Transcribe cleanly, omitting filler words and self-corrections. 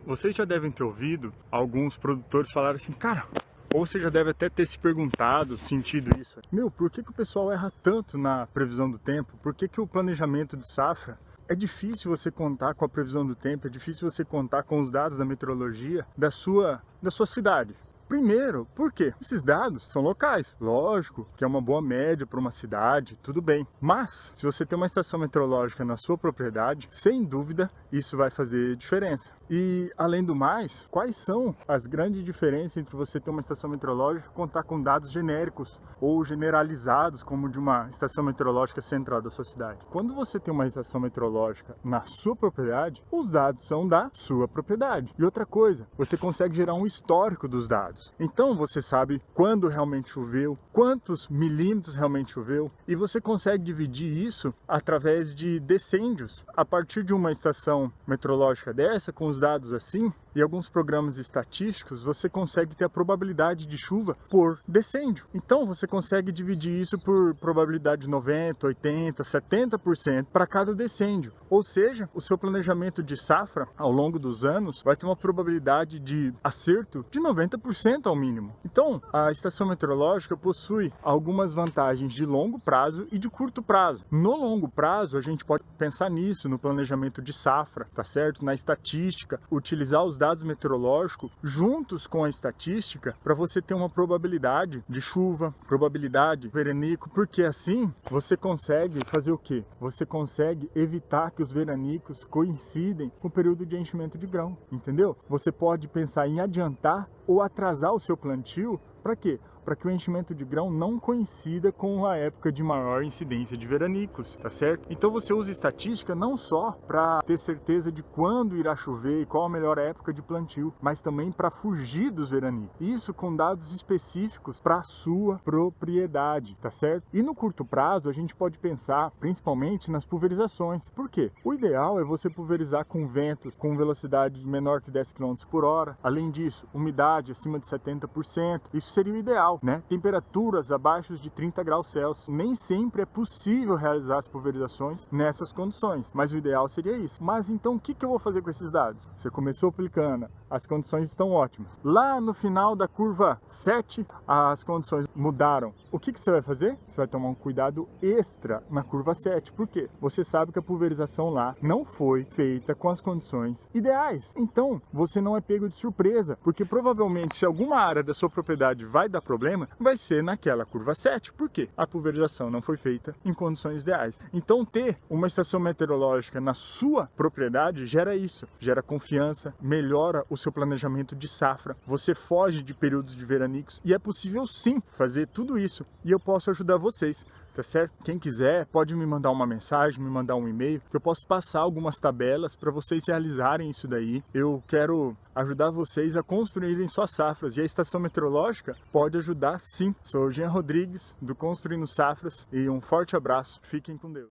Vocês já devem ter ouvido alguns produtores falarem assim, cara, ou você já deve até ter se perguntado, sentido isso. Meu, por que o pessoal erra tanto na previsão do tempo? Por que o planejamento de safra é difícil você contar com a previsão do tempo, é difícil você contar com os dados da meteorologia da sua cidade? Primeiro, por quê? Esses dados são locais. Lógico que é uma boa média para uma cidade, tudo bem. Mas, se você tem uma estação meteorológica na sua propriedade, sem dúvida, isso vai fazer diferença. E, além do mais, quais são as grandes diferenças entre você ter uma estação meteorológica e contar com dados genéricos ou generalizados, como de uma estação meteorológica central da sua cidade? Quando você tem uma estação meteorológica na sua propriedade, os dados são da sua propriedade. E outra coisa, você consegue gerar um histórico dos dados. Então você sabe quando realmente choveu, quantos milímetros realmente choveu, e você consegue dividir isso através de decêndios. A partir de uma estação meteorológica dessa, com os dados assim, e alguns programas estatísticos, você consegue ter a probabilidade de chuva por decêndio. Então você consegue dividir isso por probabilidade de 90, 80, 70% para cada decêndio. Ou seja, o seu planejamento de safra ao longo dos anos vai ter uma probabilidade de acerto de 90% ao mínimo. Então, a estação meteorológica possui algumas vantagens de longo prazo e de curto prazo. No longo prazo, a gente pode pensar nisso, no planejamento de safra, tá certo? Na estatística, utilizar os dados meteorológicos juntos com a estatística para você ter uma probabilidade de chuva, probabilidade de veranico, porque assim você consegue fazer o quê? Você consegue evitar que os veranicos coincidem com o período de enchimento de grão, entendeu? Você pode pensar em adiantar ou atrasar o seu plantio, para quê? Para que o enchimento de grão não coincida com a época de maior incidência de veranicos, tá certo? Então você usa estatística não só para ter certeza de quando irá chover e qual a melhor época de plantio, mas também para fugir dos veranicos. Isso com dados específicos para a sua propriedade, tá certo? E no curto prazo a gente pode pensar principalmente nas pulverizações. Por quê? O ideal é você pulverizar com ventos com velocidade menor que 10 km por hora. Além disso, umidade acima de 70%. Isso seria o ideal, né? Temperaturas abaixo de 30 graus Celsius. Nem sempre é possível realizar as pulverizações nessas condições, mas o ideal seria isso. Mas então o que eu vou fazer com esses dados? Você começou aplicando, as condições estão ótimas. Lá no final da curva 7, as condições mudaram. O que você vai fazer? Você vai tomar um cuidado extra na curva 7. Por quê? Você sabe que a pulverização lá não foi feita com as condições ideais. Então, você não é pego de surpresa, porque provavelmente se alguma área da sua propriedade vai dar problema, vai ser naquela curva 7. Por quê? A pulverização não foi feita em condições ideais. Então, ter uma estação meteorológica na sua propriedade gera isso, gera confiança, melhora o seu planejamento de safra, você foge de períodos de veranicos e é possível sim fazer tudo isso e eu posso ajudar vocês. Tá certo? Quem quiser pode me mandar uma mensagem, me mandar um e-mail, que eu posso passar algumas tabelas para vocês realizarem isso daí. Eu quero ajudar vocês a construírem suas safras e a estação meteorológica pode ajudar sim. Sou o Jean Rodrigues do Construindo Safras e um forte abraço. Fiquem com Deus.